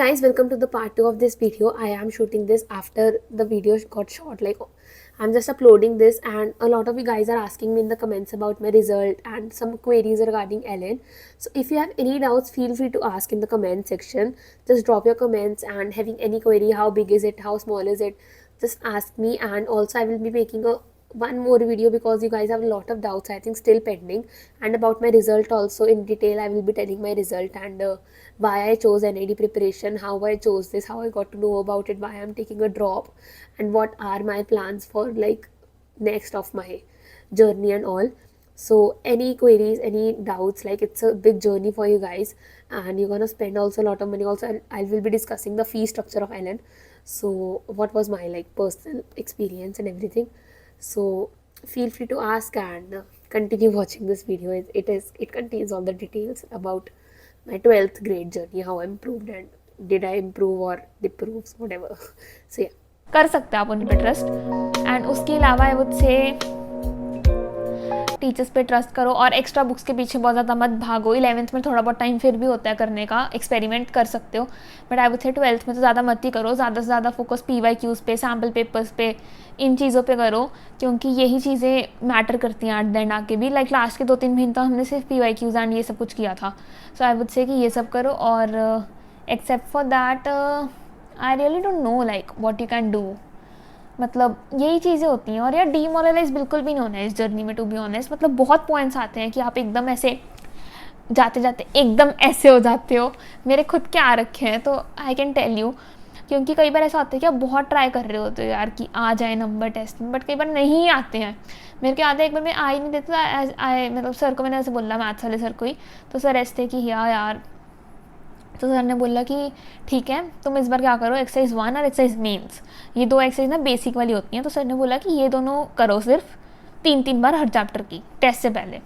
Guys, welcome to the part 2 of this video. I am shooting this after the video got shot. Like, I'm just uploading this, and a lot of you guys are asking me in the comments about my result and some queries regarding Ellen. So if you have any doubts, feel free to ask in the comment section. Just drop your comments, and having any query, how big is it, how small is it, just ask me. And also I will be making a one more video because you guys have a lot of doubts, I think, still pending, and about my result also. In detail I will be telling my result and why I chose NAD preparation, how I chose this, how I got to know about it, why I'm taking a drop, and what are my plans for like next of my journey and all. So any queries, any doubts, like it's a big journey for you guys, and you're gonna spend also a lot of money also. And I will be discussing the fee structure of Ellen. So what was my like personal experience and everything. So feel free to ask and continue watching this video. It contains all the details about my 12th grade journey, how I improved and did I improve or deproves, whatever. So yeah. कर सकते हैं आप उन पे trust. And उसके अलावा आई would से teachers पे ट्रस्ट करो और एक्स्ट्रा बुक्स के पीछे बहुत ज़्यादा मत भागो। 11th में थोड़ा बहुत टाइम फिर भी होता है करने का, एक्सपेरिमेंट कर सकते हो, बट आई वुड से 12th में तो ज़्यादा मत ही करो। ज़्यादा से ज़्यादा फोकस PYQs पे, सैम्पल पेपर्स पे, इन चीज़ों पे करो, क्योंकि यही चीज़ें मैटर करती हैं एट द एंड आके भी। लाइक लास्ट के 2-3 महीने तो हमने सिर्फ PYQs एंड ये सब कुछ किया था। सो आई वुड से कि ये सब करो। और except for that I really don't know like what you can do. मतलब यही चीज़ें होती हैं। और यार डीमोरलाइज बिल्कुल भी नहीं होना है इस जर्नी में, टू बी ऑनेस्ट। मतलब बहुत पॉइंट्स आते हैं कि आप एकदम ऐसे जाते जाते एकदम ऐसे हो जाते हो। मेरे खुद के आ रखे हैं तो आई कैन टेल यू, क्योंकि कई बार ऐसा होता है कि आप बहुत ट्राई कर रहे होते हो यार कि आ जाए नंबर टेस्ट में, बट कई बार नहीं आते हैं। मेरे को याद है एक बार मैं आ ही नहीं देता, मतलब सर को मैंने ऐसे बोला, मैथ्स वाले सर को ही, तो सर ऐसे थे कि यार तो सर ने बोला कि ठीक है तुम इस बार क्या करो, एक्सरसाइज 1 और एक्सरसाइज मेंस, ये 2 एक्सरसाइज ना बेसिक वाली होती हैं। तो सर ने बोला कि ये दोनों करो सिर्फ 3-3 बार हर चैप्टर की टेस्ट से पहले।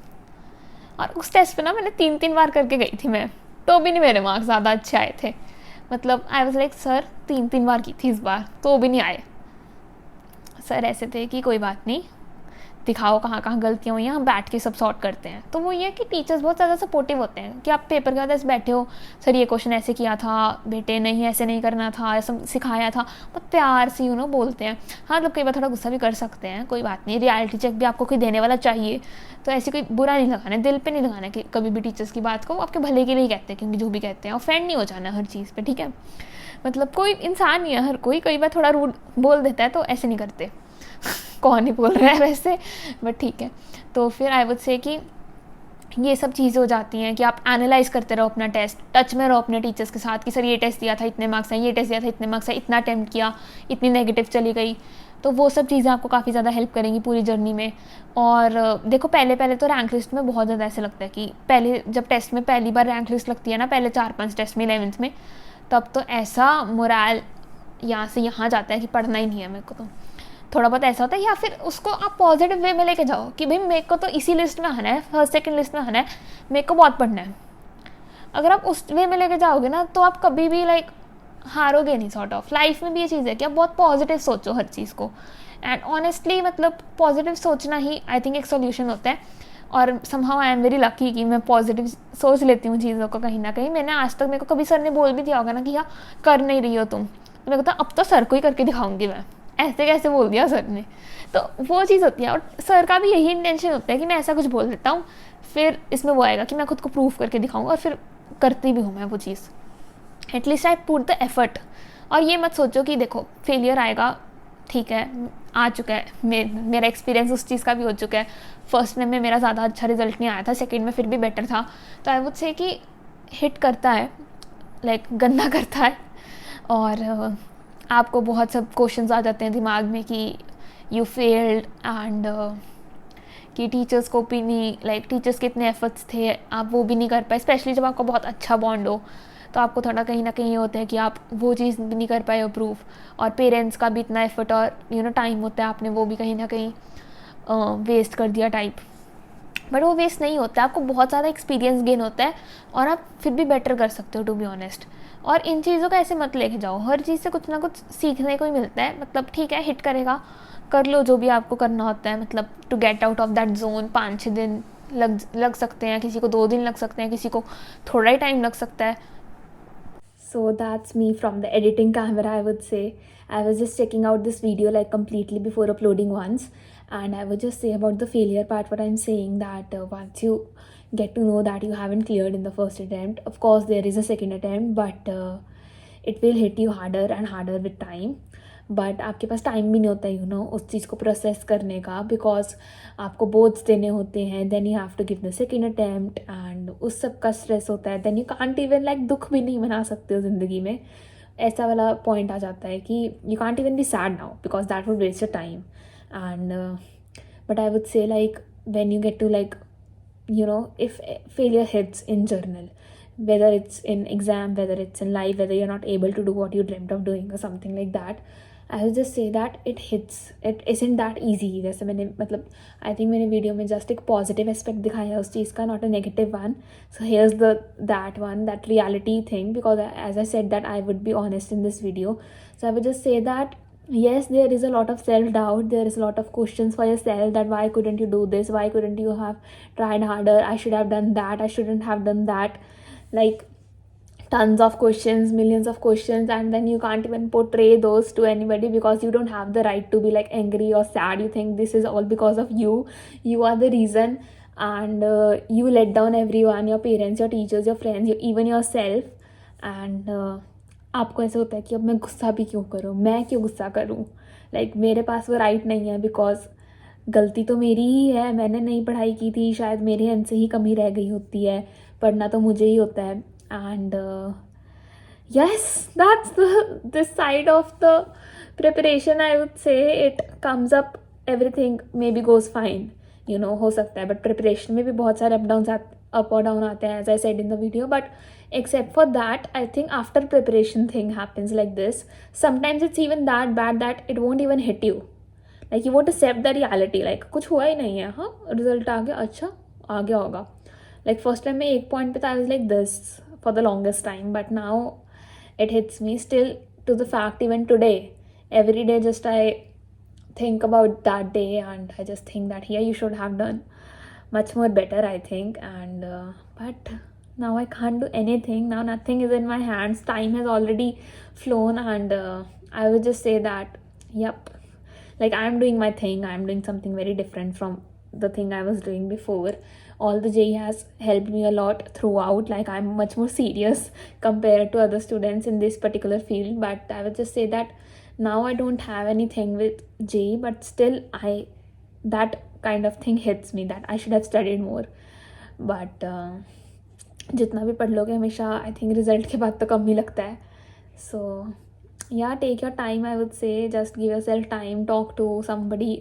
और उस टेस्ट पे ना मैंने 3-3 बार करके गई थी मैं, तो भी नहीं मेरे मार्क्स ज़्यादा अच्छे आए थे। मतलब आई वाज लाइक सर 3-3 बार की थी इस बार, तो भी नहीं आए। सर ऐसे थे कि कोई बात नहीं, दिखाओ कहाँ कहाँ गलतियाँ हुई हैं, हम बैठ के सब सॉर्ट करते हैं। तो वो ये कि टीचर्स बहुत ज़्यादा सपोर्टिव होते हैं कि आप पेपर के बाद ऐसे बैठे हो, सर ये क्वेश्चन ऐसे किया था बेटे, नहीं ऐसे नहीं करना था, ऐसा सिखाया था, बहुत प्यार से बोलते हैं। हाँ मतलब कई बार थोड़ा गुस्सा भी कर सकते हैं, कोई बात नहीं, रियलिटी चेक भी आपको कोई देने वाला चाहिए, तो ऐसे कोई बुरा नहीं लगाना, दिल पे नहीं लगाना कि कभी भी टीचर्स की बात को, आपके भले के लिए कहते हैं, क्योंकि जो भी कहते हैं ऑफेंड नहीं हो जाना हर चीज़ पे, ठीक है। मतलब कोई इंसान नहीं है, हर कोई कई बार थोड़ा रूड बोल देता है, तो ऐसे नहीं करते। कौन ही बोल रहा है वैसे, बट ठीक है। तो फिर आई वुड से कि ये सब चीज़ें हो जाती हैं कि आप एनालाइज करते रहो अपना टेस्ट, टच में रहो अपने टीचर्स के साथ कि सर ये टेस्ट दिया था इतने मार्क्स हैं, ये टेस्ट दिया था इतने मार्क्स हैं, इतना अटैम्प्ट किया, इतनी नेगेटिव चली गई। तो वो सब चीज़ें आपको काफ़ी ज़्यादा हेल्प करेंगी पूरी जर्नी में। और देखो पहले पहले तो रैंक लिस्ट में बहुत ज़्यादा ऐसे लगता है कि पहले जब टेस्ट में पहली बार रैंक लिस्ट लगती है ना, पहले 4-5 टेस्ट में 11th में, तब तो ऐसा मोरल यहाँ से यहाँ जाता है कि पढ़ना ही नहीं है मेरे को। तो थोड़ा बहुत ऐसा होता है, या फिर उसको आप पॉजिटिव वे में लेके जाओ कि भाई मेरे को तो इसी लिस्ट में आना है, फर्स्ट सेकंड लिस्ट में आना है, मेरे को बहुत पढ़ना है। अगर आप उस वे में लेके जाओगे ना, तो आप कभी भी लाइक हारोगे नहीं। सॉर्ट ऑफ लाइफ में भी ये चीज़ है कि आप बहुत पॉजिटिव सोचो हर चीज़ को। एंड ऑनेस्टली मतलब पॉजिटिव सोचना ही आई थिंक एक सोल्यूशन होता है। और somehow I am very lucky कि मैं पॉजिटिव सोच लेती हूँ चीज़ों को कहीं ना कहीं। मैंने आज तक, मेरे को कभी सर ने बोल भी दिया होगा ना कि हाँ कर नहीं रही हो तुम, तो मैं कहता अब तो सर को ही करके दिखाऊंगी मैं, ऐसे कैसे बोल दिया सर ने। तो वो चीज़ होती है, और सर का भी यही इंटेंशन होता है कि मैं ऐसा कुछ बोल देता हूँ, फिर इसमें वो आएगा कि मैं खुद को प्रूव करके दिखाऊंगा, और फिर करती भी हूँ मैं वो चीज़। At least I put the effort. और ये मत सोचो कि देखो फेलियर आएगा, ठीक है आ चुका है, मेरा एक्सपीरियंस उस चीज़ का भी हो चुका है। फर्स्ट में मेरा ज़्यादा अच्छा रिजल्ट नहीं आया था, सेकेंड में फिर भी बेटर था। तो आई वुड से कि हिट करता है, लाइक गंदा करता है, और आपको बहुत सब क्वेश्चंस आ जाते हैं दिमाग में कि यू फेल्ड, एंड कि टीचर्स को भी नहीं, लाइक टीचर्स के इतने एफर्ट्स थे, आप वो भी नहीं कर पाए। स्पेशली जब आपका बहुत अच्छा बॉन्ड हो, तो आपको थोड़ा कहीं ना कहीं होता है कि आप वो चीज़ भी नहीं कर पाए हो प्रूफ। और पेरेंट्स का भी इतना एफर्ट और टाइम होता है, आपने वो भी कहीं ना कहीं वेस्ट कर दिया टाइप। बट वो वेस्ट नहीं होता है, आपको बहुत ज़्यादा एक्सपीरियंस गेन होता है, और आप फिर भी बेटर कर सकते हो, टू बी ऑनेस्ट। और इन चीज़ों का ऐसे मत लेके जाओ, हर चीज़ से कुछ ना कुछ सीखने को ही मिलता है। मतलब ठीक है हिट करेगा, कर लो जो भी आपको करना होता है, मतलब to get out of that zone. 5-6 दिन लग सकते हैं, किसी को 2 दिन लग सकते हैं, किसी को थोड़ा ही टाइम लग सकता है। So that's me from the editing camera, I would say. I was just checking out this video like completely before uploading once, and I would just say about the failure part what I'm saying, that once you get to know that you haven't cleared in the first attempt, of course there is a second attempt, but it will hit you harder and harder with time. But आपके पास time भी नहीं होता है उस चीज़ को process करने का, because आपको बोर्ड्स देने होते हैं, then you have to give the second attempt and उस सब का स्ट्रेस होता है, then you can't even like दुख भी नहीं मना सकते हो ज़िंदगी में, ऐसा वाला पॉइंट आ जाता है कि you can't even be sad now because that would waste your time. And but I would say like when you get to like if failure hits in journal, whether it's in exam, whether it's in life, whether you're not able to do what you dreamt of doing or something like that, I will just say that it isn't that easy. जैसे मैंने मतलब I think मैंने video में just एक positive aspect दिखाया उस चीज़ का, not a negative one. So here's that reality thing, because as I said that I would be honest in this video. So I would just say that yes, there is a lot of self-doubt, there is a lot of questions for yourself, that why couldn't you do this, why couldn't you have tried harder, I should have done that, I shouldn't have done that, like tons of questions, millions of questions, and then you can't even portray those to anybody because you don't have the right to be like angry or sad. You think this is all because of you are the reason, and you let down everyone, your parents, your teachers, your friends, even yourself. And आपको ऐसा होता है कि अब मैं गुस्सा भी क्यों करूँ, मैं क्यों गुस्सा करूँ, लाइक मेरे पास वो राइट नहीं है, बिकॉज गलती तो मेरी ही है, मैंने नहीं पढ़ाई की थी, शायद मेरे एंड से ही कमी रह गई होती है, पढ़ना तो मुझे ही होता है. And yes, that's this side of the preparation. I would say it comes up, everything maybe goes fine, हो सकता है, बट प्रिपरेशन में भी बहुत सारे अप और डाउन आते हैं, as I said in the video. But except for that, I think after preparation thing happens like this, sometimes it's even that bad that it won't even hit you, like you won't accept the reality, like कुछ हुआ ही नहीं है, हाँ result आ गया, अच्छा आ गया होगा. Like first time मैं एक पॉइंट पे था, I was like this for the longest time, but now it hits me still to the fact even today. Every day just I think about that day and I just think that here you should have done much more better, I think. And but now I can't do anything. Now nothing is in my hands. Time has already flown, and I would just say that yep, like I'm doing my thing. I'm doing something very different from the thing I was doing before. All the JEE has helped me a lot throughout. Like I'm much more serious compared to other students in this particular field. But I would just say that now I don't have anything with JEE, but still that kind of thing hits me that I should have studied more. But जितना भी पढ़ लोगे हमेशा I think result के बाद तो कम ही लगता है. So yeah take your time, I would say just give yourself time, talk to somebody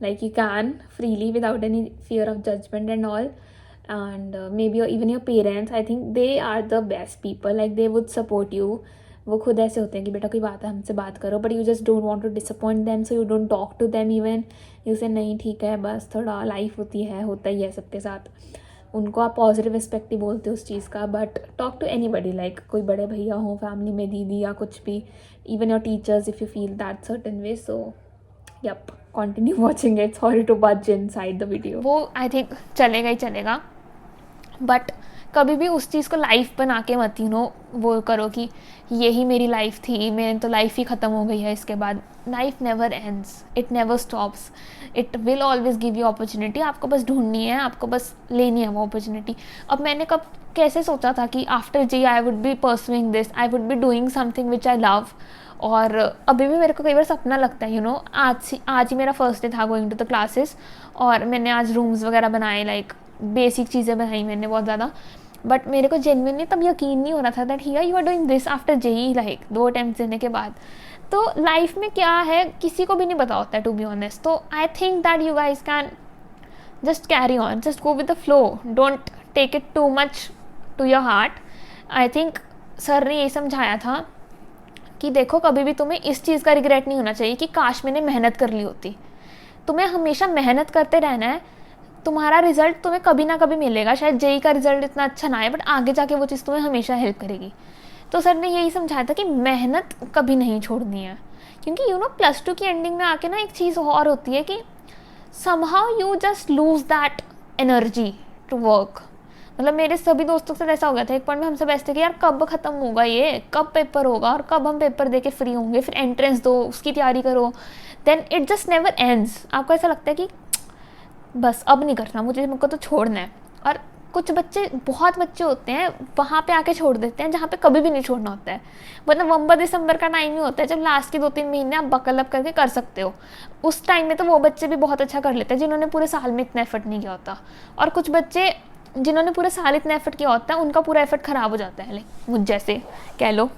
like you can freely without any fear of judgment and all. And maybe even your parents, I think they are the best people, like they would support you. वो खुद ऐसे होते हैं कि बेटा कोई बात है हमसे बात करो, but you just don't want to disappoint them, so you don't talk to them even. You say नहीं ठीक है, बस थोड़ा लाइफ होती है, होता ही है सबके साथ. उनको आप पॉजिटिव एस्पेक्ट ही बोलते हो उस चीज़ का, but talk to anybody, like कोई बड़े भैया हो फैमिली में, दीदी या कुछ भी, even your teachers if you feel that certain way. So yep, continue watching it. Sorry to budge inside the video. वो आई थिंक चलेगा ही चलेगा, बट कभी भी उस चीज़ को लाइफ बना के मत वो करो कि यही मेरी लाइफ थी, मेरी तो लाइफ ही ख़त्म हो गई है इसके बाद. Life never ends, it never stops, it will always give you opportunity. आपको बस ढूंढनी है, आपको बस लेनी है वो अपॉर्चुनिटी. अब मैंने कब कैसे सोचा था कि after JEE I would be pursuing this, I would be doing something which I love. और अभी भी मेरे को कई बार सपना लगता है आज ही मेरा फर्स्ट डे था गोइंग टू द क्लासेस, और मैंने आज रूम्स वगैरह बनाए, लाइक बेसिक चीज़ें बनाई मैंने बहुत ज़्यादा. बट मेरे को जेन्युइनली तब यकीन नहीं हो रहा था that here you are doing this after JEE, like 2 attempt देने के बाद. तो लाइफ में क्या है किसी को भी नहीं पता होता है, टू बी ऑनेस्ट. तो I think that you guys can just carry on, just go with the flow, don't take it too much to your heart. I think sir ने ये समझाया था कि देखो कभी भी तुम्हें इस चीज़ का रिग्रेट नहीं होना चाहिए कि काश मैंने मेहनत कर ली होती. तुम्हें हमेशा मेहनत करते रहना है, तुम्हारा रिजल्ट तुम्हें कभी ना कभी मिलेगा. शायद जेई का रिजल्ट इतना अच्छा ना आए, बट आगे जाके वो चीज़ तुम्हें हमेशा हेल्प करेगी. तो सर ने यही समझाया था कि मेहनत कभी नहीं छोड़नी है, क्योंकि +2 की एंडिंग में आके ना एक चीज़ और होती है कि somehow you just lose that energy to work. मतलब मेरे सभी दोस्तों के साथ ऐसा हो गया था, एक पॉइंट में हम सब ऐसे थे कि यार कब ख़त्म होगा ये, कब पेपर होगा और कब हम पेपर दे के फ्री होंगे, फिर एंट्रेंस दो, उसकी तैयारी करो, then it just never ends. आपको ऐसा लगता है कि बस अब नहीं करना मुझको तो छोड़ना है। और कुछ बच्चे, बहुत बच्चे होते हैं वहाँ पे आके छोड़ देते हैं जहाँ पे कभी भी नहीं छोड़ना होता है। मतलब नवंबर दिसंबर का टाइम ही होता है जब लास्ट के 2-3 महीने आप बकल अप करके कर सकते हो। उस टाइम में तो वो बच्चे भी बहुत अच्छा कर लेते हैं जिन्होंने पूरे साल में इतना एफर्ट नहीं किया होता। और कुछ बच्चे जिन्होंने पूरे साल इतना एफर्ट किया होता है उनका पूरा एफर्ट ख़राब हो जाता है, लाइक मुझ जैसे कह लो।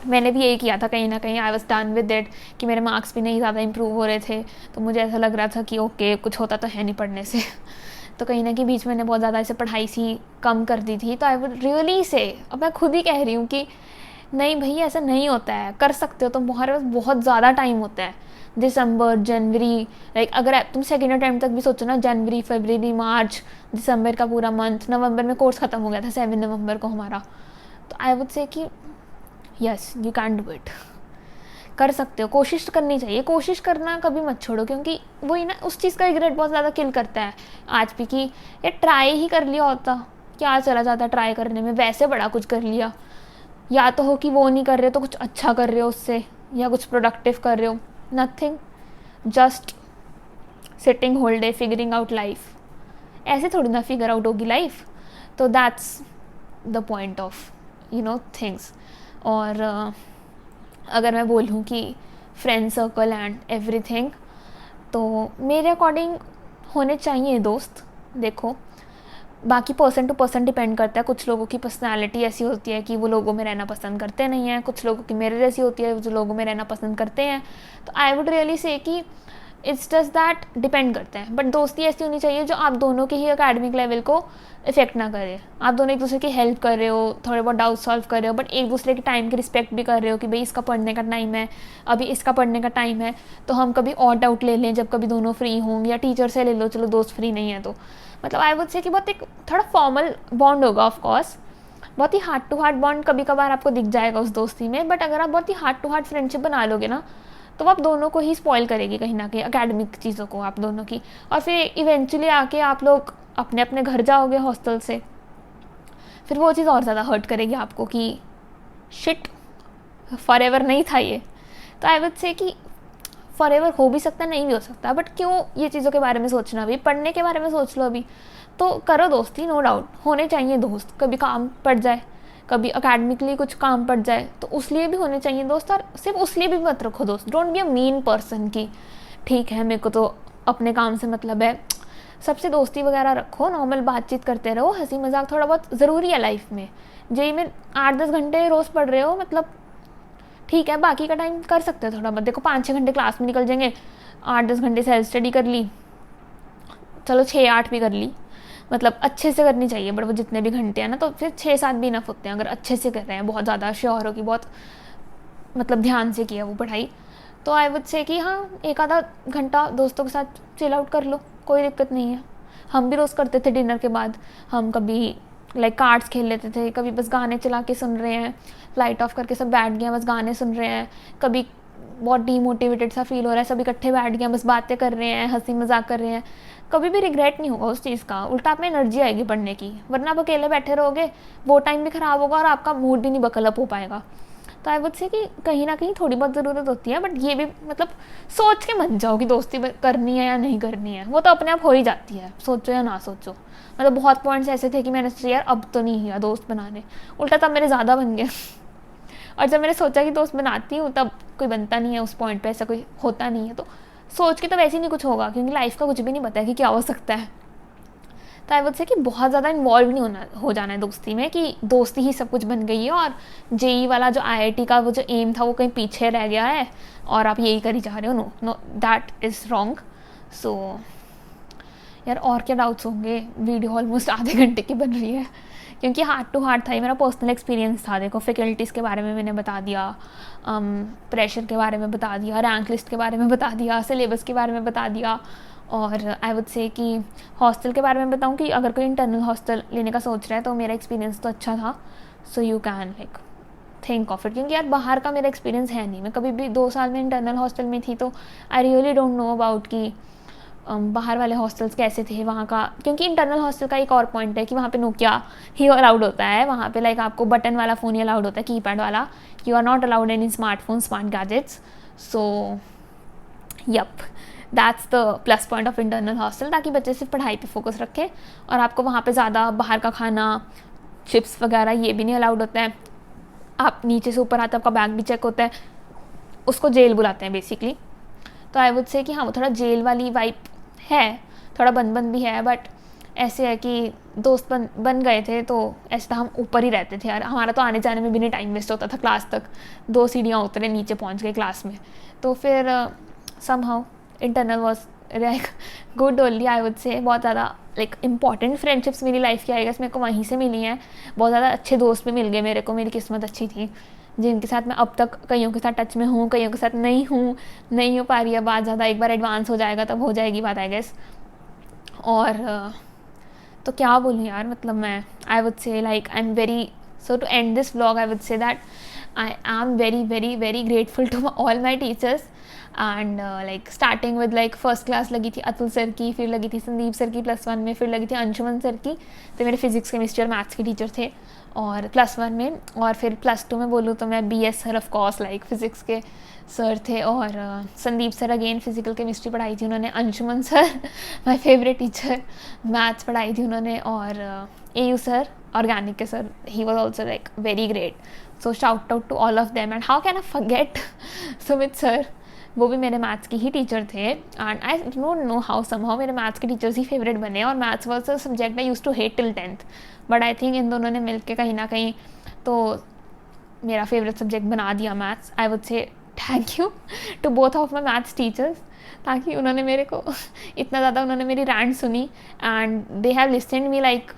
मैंने भी यही किया था कहीं ना कहीं, I was done with it कि मेरे मार्क्स भी नहीं ज़्यादा इंप्रूव हो रहे थे, तो मुझे ऐसा लग रहा था कि ओके कुछ होता तो है नहीं पढ़ने से। तो कहीं ना कहीं बीच में मैंने बहुत ज़्यादा ऐसे पढ़ाई सी कम कर दी थी। तो आई वुड रियली से, अब मैं खुद ही कह रही हूँ कि नहीं भाई ऐसा नहीं होता है, कर सकते हो, तुम्हारे पास बहुत ज़्यादा टाइम होता है। दिसंबर, जनवरी, लाइक अगर तुम सेकेंड अटैम्प्ट तक भी सोचो ना, जनवरी, फरवरी, मार्च, दिसंबर का पूरा मंथ, नवंबर में कोर्स ख़त्म हो गया था 7 नवंबर को हमारा। तो आई वुड से कि yes you can do it, कर सकते हो, कोशिश करनी चाहिए, कोशिश करना कभी मत छोड़ो। क्योंकि वही ना, उस चीज़ का रिग्रेट बहुत ज़्यादा किल करता है आज भी कि ये ट्राई ही कर लिया होता, क्या चला जाता ट्राई करने में, वैसे बड़ा कुछ कर लिया। या तो हो कि वो नहीं कर रहे हो तो कुछ अच्छा कर रहे हो उससे, या कुछ प्रोडक्टिव कर रहे हो, nothing, just sitting whole day figuring out life. ऐसे थोड़ी ना फिगर आउट होगी लाइफ। तो that's the point of things. और अगर मैं बोलूँ कि फ्रेंड सर्कल एंड एवरीथिंग, तो मेरे अकॉर्डिंग होने चाहिए दोस्त। देखो बाकी पर्सन टू पर्सन डिपेंड करता है। कुछ लोगों की पर्सनालिटी ऐसी होती है कि वो लोगों में रहना पसंद करते नहीं हैं, कुछ लोगों की मेरे जैसी होती है जो लोगों में रहना पसंद करते हैं। तो आई वुड रियली से कि इट्स जस्ट दैट डिपेंड करता है। बट दोस्ती ऐसी होनी चाहिए जो आप दोनों के ही एकेडमिक लेवल को इफेक्ट ना करे। आप दोनों एक दूसरे की हेल्प कर रहे हो, थोड़े बहुत डाउट सॉल्व कर रहे हो, बट एक दूसरे के टाइम की रिस्पेक्ट भी कर रहे हो कि भाई इसका पढ़ने का टाइम है, अभी इसका पढ़ने का टाइम है, तो हम कभी और डाउट ले लें जब कभी दोनों फ्री हों, या टीचर से ले लो चलो दोस्त फ्री नहीं है तो। मतलब आई वुड से कि बहुत एक थोड़ा फॉर्मल बॉन्ड होगा ऑफकोर्स, बहुत ही हार्ट टू हार्ट बॉन्ड कभी कभार आपको दिख जाएगा उस दोस्ती में। बट अगर आप बहुत ही हार्ट टू हार्ट फ्रेंडशिप बना लोगे ना, तो आप दोनों को ही स्पॉइल करेगी कहीं ना कहीं, एकेडमिक चीज़ों को आप दोनों की। और फिर इवेंचुअली आके आप लोग अपने अपने घर जाओगे हॉस्टल से, फिर वो चीज़ और ज़्यादा हर्ट करेगी आपको कि शिट फॉर एवर नहीं था ये। तो आई वुड से कि फॉर एवर हो भी सकता, नहीं भी हो सकता, बट क्यों ये चीज़ों के बारे में सोचना। अभी पढ़ने के बारे में सोच लो, अभी तो करो दोस्ती, नो डाउट होने चाहिए दोस्त। कभी काम पड़ जाए, कभी अकेडमिकली कुछ काम पड़ जाए, तो उस लिए भी होने चाहिए दोस्त। और सिर्फ उस लिए भी मत रखो दोस्त, don't be a mean person की ठीक है मेरे को तो अपने काम से मतलब है। सबसे दोस्ती वगैरह रखो, नॉर्मल बातचीत करते रहो, हंसी मजाक थोड़ा बहुत ज़रूरी है लाइफ में। जेई में 8-10 घंटे रोज़ पढ़ रहे हो, मतलब ठीक है, बाकी का टाइम कर सकते हो थोड़ा बहुत। देखो 5-6 घंटे क्लास में निकल जाएंगे, 8-10 घंटे सेल्फ स्टडी कर ली, चलो 6-8 भी कर ली, मतलब अच्छे से करनी चाहिए। बट वो जितने भी घंटे हैं ना, तो फिर 6-7 भी इनफ होते हैं अगर अच्छे से कर रहे हैं, बहुत ज़्यादा श्योर हो कि बहुत मतलब ध्यान से किया वो पढ़ाई। तो आई वुड से कि हाँ, एक आधा घंटा दोस्तों के साथ चिल आउट कर लो, कोई दिक्कत नहीं है। हम भी रोज़ करते थे डिनर के बाद, हम कभी लाइक कार्ड्स खेल लेते थे, कभी बस गाने चला के सुन रहे हैं, लाइट ऑफ करके सब बैठ गए हैं बस गाने सुन रहे हैं, कभी बहुत डीमोटिवेटेड सा फील हो रहा है, सब इकट्ठे बैठ गए हैं बस बातें कर रहे हैं, हंसी मजाक कर रहे हैं। कभी भी रिग्रेट नहीं होगा उस चीज़ का, उल्टा आप में एनर्जी आएगी पढ़ने की। वरना आप अकेले बैठे रहोगे, वो टाइम भी ख़राब होगा और आपका मूड भी नहीं बकल अप हो पाएगा। तो आई वुड से कि कहीं ना कहीं थोड़ी बहुत ज़रूरत होती है, बट ये भी मतलब सोच के मत जाओ कि दोस्ती करनी है या नहीं करनी है, वो तो अपने आप हो ही जाती है, सोचो या ना सोचो। मतलब बहुत पॉइंट्स ऐसे थे कि मैंने सोचा यार अब तो नहीं है दोस्त बनाने, उल्टा तब मेरे ज़्यादा बन गए। और जब मैंने सोचा कि दोस्त बनाती हूँ तब कोई बनता नहीं है उस पॉइंट पे, ऐसा कोई होता नहीं है। तो सोच के तो वैसे ही नहीं कुछ होगा, क्योंकि लाइफ का कुछ भी नहीं पता है कि क्या हो सकता है। तो आई वुड से कि बहुत ज़्यादा इन्वॉल्व नहीं हो जाना है दोस्ती में कि दोस्ती ही सब कुछ बन गई है, और जेई वाला जो आईआईटी का वो जो एम था वो कहीं पीछे रह गया है और आप यही कर ही जा रहे हो। No no, that is wrong. So यार और क्या डाउट्स होंगे, वीडियो ऑलमोस्ट आधे घंटे की बन रही है, क्योंकि हार्ट टू हार्ट था, ये मेरा पर्सनल एक्सपीरियंस था। देखो फैकल्टीज़ के बारे में मैंने बता दिया, प्रेशर के बारे में बता दिया, रैंक लिस्ट के बारे में बता दिया, सिलेबस के बारे में बता दिया। और आई वुड से कि हॉस्टल के बारे में बताऊँ कि अगर कोई इंटरनल हॉस्टल लेने का सोच रहा है तो मेरा एक्सपीरियंस तो अच्छा था। So you can like think of it, क्योंकि यार बाहर का मेरा एक्सपीरियंस है नहीं, मैं कभी भी 2 साल में इंटरनल हॉस्टल में थी, तो I really don't know about कि बाहर वाले हॉस्टल्स कैसे थे वहाँ का, क्योंकि इंटरनल हॉस्टल का एक और पॉइंट है कि वहाँ पे नोकिया ही अलाउड होता है, वहाँ पे लाइक आपको बटन वाला फ़ोन ही अलाउड होता है, कीपैड वाला. You are not allowed any smartphone, smart gadgets. So yup, that's the plus point of internal hostel, ताकि बच्चे सिर्फ पढ़ाई पे फोकस रखें और आपको वहाँ पे ज़्यादा बाहर का खाना, चिप्स वगैरह ये भी नहीं अलाउड होता है. आप नीचे से ऊपर आते आपका बैग भी चेक होता है, उसको जेल बुलाते हैं बेसिकली. तो आई वुड से कि हाँ वो थोड़ा जेल वाली वाइब है, थोड़ा बंद बंद भी है, बट ऐसे है कि दोस्त बन गए थे तो ऐसे तो हम ऊपर ही रहते थे यार. हमारा तो आने जाने में भी नहीं टाइम वेस्ट होता था क्लास तक, 2 सीढ़ियाँ उतरे नीचे पहुँच गए क्लास में. तो फिर somehow internal was like good only, I would से. बहुत ज़्यादा लाइक इंपॉर्टेंट फ्रेंडशिप्स मेरी लाइफ की आएगा मेरे को वहीं से मिली हैं. बहुत ज़्यादा अच्छे दोस्त भी मिल गए मेरे को, मेरी किस्मत अच्छी थी, जिनके साथ मैं अब तक कईयों के साथ टच में हूँ, कईयों के साथ नहीं हूँ, नहीं हो पा रही है बात ज़्यादा. एक बार एडवांस हो जाएगा तब हो जाएगी बात आई गेस. और तो क्या बोलूँ यार, मतलब मैं I would say like I am very, so to end this vlog I would say that I am very very very grateful to all my teachers. And like starting with like first class लगी थी Atul sir की, फिर लगी थी Sandeep sir की +1 में, फिर लगी थी अंशुमन सर की, तो मेरे फिजिक्स केमिस्ट्री और मैथ्स के टीचर थे और +1 में. और फिर +2 में बोलूँ तो मैं BS sir of course like physics के सर थे. और Sandeep sir again physical chemistry पढ़ाई थी उन्होंने. Anshuman sir my favourite teacher, maths पढ़ाई थी उन्होंने. और AU सर ऑर्गेनिक के sir, he was also like very great. So shout out to all of them. And how can I forget Sumit sir, वो भी मेरे मैथ्स के ही टीचर थे. And I don't know how somehow मेरे maths के teachers ही फेवरेट बने. और maths was a subject I use to hate till 10th, but I think इन दोनों ने मिल के कहीं ना कहीं तो मेरा फेवरेट सब्जेक्ट बना दिया maths. I would say thank you to both of my maths teachers, ताकि उन्होंने मेरे को इतना ज़्यादा उन्होंने मेरी रैंट सुनी. And they have listened me like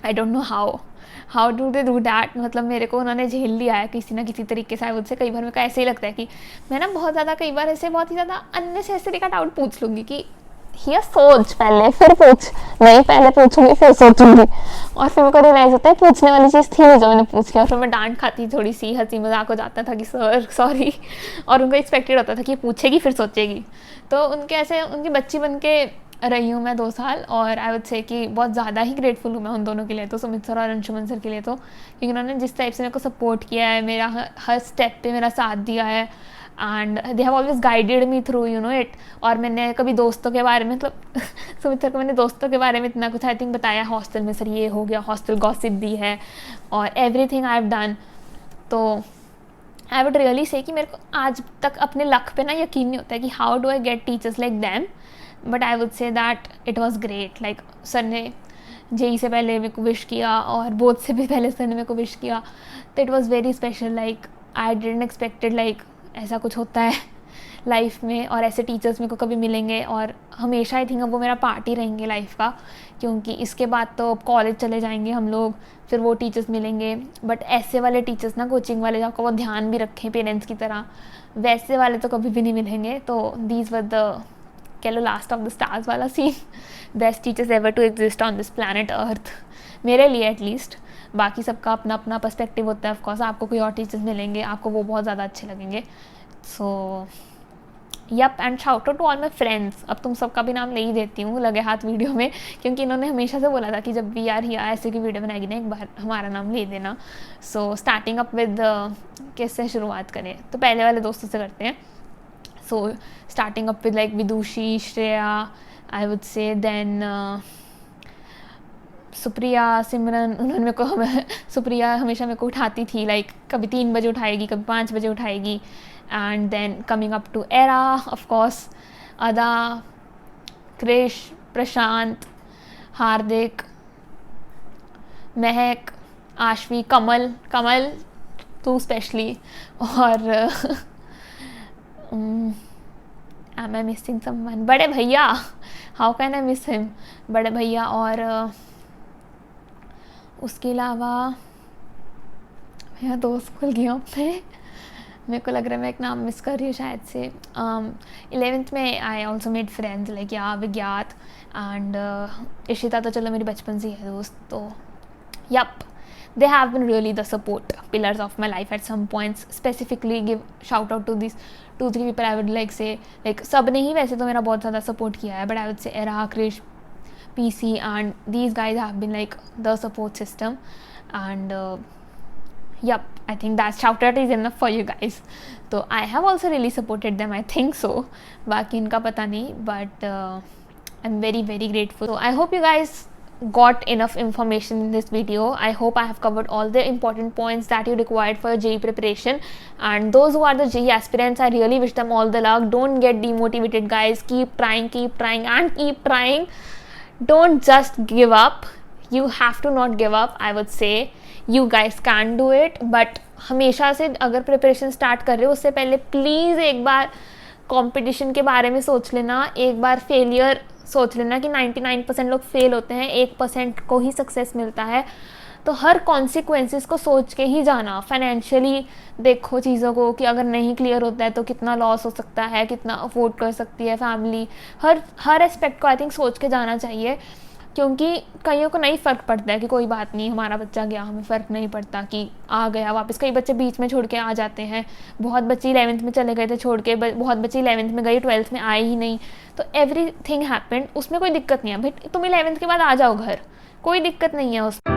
I don't know how do they do that. मतलब मेरे को उन्होंने झेल लिया है किसी ना किसी तरीके से. आई वुड से कई बार मेरे को ऐसे ही लगता है कि मैं ना बहुत ज़्यादा कई बार ऐसे बहुत ही ज़्यादा अननेसेसरी का डाउट पूछ लूँगी कि ये सोच पहले फिर पूछ, नहीं पहले पूछूंगी फिर सोचूंगी. और फिर मेरे को रियलाइज होता है पूछने वाली चीज़ थी नहीं जो मैंने पूछ लिया. और फिर मैं डांट खाती, थोड़ी सी हंसी मजाक हो जाता था कि सर सॉरी. और उनको एक्सपेक्टेड होता था कि पूछेगी फिर सोचेगी. तो उनके ऐसे उनकी बच्ची बन के रही हूँ मैं 2 साल. और आई वुड से कि बहुत ज़्यादा ही ग्रेटफुल हूँ मैं उन दोनों के लिए, तो सुमित सर और अंशुमन सर के लिए. तो क्योंकि उन्होंने जिस टाइप से मेरे को सपोर्ट किया है, मेरा हर स्टेप पे मेरा साथ दिया है. And they have always guided me through you know it. और मैंने कभी दोस्तों के बारे में मतलब सुमित सर को मैंने दोस्तों के बारे में इतना कुछ आई थिंक बताया हॉस्टल में, सर ये हो गया, हॉस्टल गॉसिप भी है और एवरीथिंग आई हैव डन. तो आई वुड रियली से कि मेरे को आज तक अपने लक पे ना यकीन नहीं होता है कि how do I get teachers like them. But I would say that it was great. Like sir ने JEE से पहले मेरे को विश किया और बोर्ड से भी पहले सर ने मेरे को विश किया. तो it was very special. Like I didn't expected like ऐसा कुछ होता है लाइफ में और ऐसे टीचर्स मेरे को कभी मिलेंगे. और हमेशा आई थिंक अब वो मेरा पार्ट ही रहेंगे लाइफ का, क्योंकि इसके बाद तो अब कॉलेज चले जाएंगे हम लोग, फिर वो टीचर्स मिलेंगे. बट ऐसे वाले टीचर्स ना, कोचिंग वाले जो आपका वो ध्यान भी रखें पेरेंट्स की तरह, वैसे वाले तो कभी भी नहीं मिलेंगे. तो दीज वर द कह लो लास्ट ऑफ द स्टार्स वाला scene. Best teachers ever to exist on this planet earth, मेरे लिए एटलीस्ट. बाकी सबका अपना अपना पर्सपेक्टिव होता है. ऑफकोर्स आपको कोई और टीचर्स मिलेंगे, आपको वो बहुत ज़्यादा अच्छे लगेंगे. So yup, and shout out to all my friends. अब तुम सबका भी नाम ले ही देती हूँ लगे हाथ वीडियो में, क्योंकि इन्होंने हमेशा से बोला था कि जब भी यार हिया ऐसे की वीडियो बनाएगी ना एक बार हमारा नाम ले देना. सो स्टार्टिंग अप विद किससे शुरुआत करें, तो पहले वाले दोस्तों से करते हैं. So starting up with like Vidushi, Shreya, I would say, then Supriya, सिमरन. उन्होंने मेरे को सुप्रिया हमेशा मेरे को उठाती थी, लाइक कभी 3 बजे उठाएगी, कभी 5 बजे उठाएगी. And then coming up to era of course, Ada, Krish, प्रशांत, हार्दिक, महक, आशवी, कमल तू स्पेशली. और am I missing someone? बड़े भैया, how can I miss him, बड़े भैया. और उसके अलावा मेरा दोस्त भूल गया अपने, मेरे को लग रहा है मैं एक नाम मिस कर रही हूँ शायद से. 11th में I also made friends like या विज्ञात एंड इशिता. तो चलो मेरी बचपन से ही है दोस्त. तो yup, they have been really the support pillars of my life at some points. Specifically give shout out to these 2-3 people I would like say, like सब ने ही वैसे तो मेरा बहुत ज़्यादा support किया है, but I would say Era, Krish, PC and these guys have been like the support system. And yep, I think that shout out is enough for you guys. So I have also really supported them, I think so, बाकी इनका पता नहीं, but I'm very very grateful. So I hope you guys got enough information in this video. I hope I have covered all the important points that you required for your JEE preparation. And those who are the JEE aspirants, I really wish them all the luck. Don't get demotivated, guys. Keep trying and keep trying. Don't just give up. You have to not give up. I would say you guys can do it, but हमेशा से अगर preparation start कर रहे हो उससे पहले please एक बार competition के बारे में सोच लेना, एक बार फेलियर सोच लेना कि 99% लोग फेल होते हैं, 1% को ही सक्सेस मिलता है. तो हर कॉन्सिक्वेंसेस को सोच के ही जाना. फाइनेंशियली देखो चीज़ों को कि अगर नहीं क्लियर होता है तो कितना लॉस हो सकता है, कितना अफोर्ड कर सकती है फैमिली, हर एस्पेक्ट को आई थिंक सोच के जाना चाहिए. क्योंकि कईयों को नहीं फ़र्क पड़ता है कि कोई बात नहीं हमारा बच्चा गया, हमें फ़र्क नहीं पड़ता कि आ गया वापस. कई बच्चे बीच में छोड़ के आ जाते हैं. बहुत बच्चे 11th में चले गए थे छोड़ के, बहुत बच्चे 11th में गई 12th में आए ही नहीं. तो एवरीथिंग हैपेंड, उसमें कोई दिक्कत नहीं है भाई. तुम 11th के बाद आ जाओ घर, कोई दिक्कत नहीं है उसमें.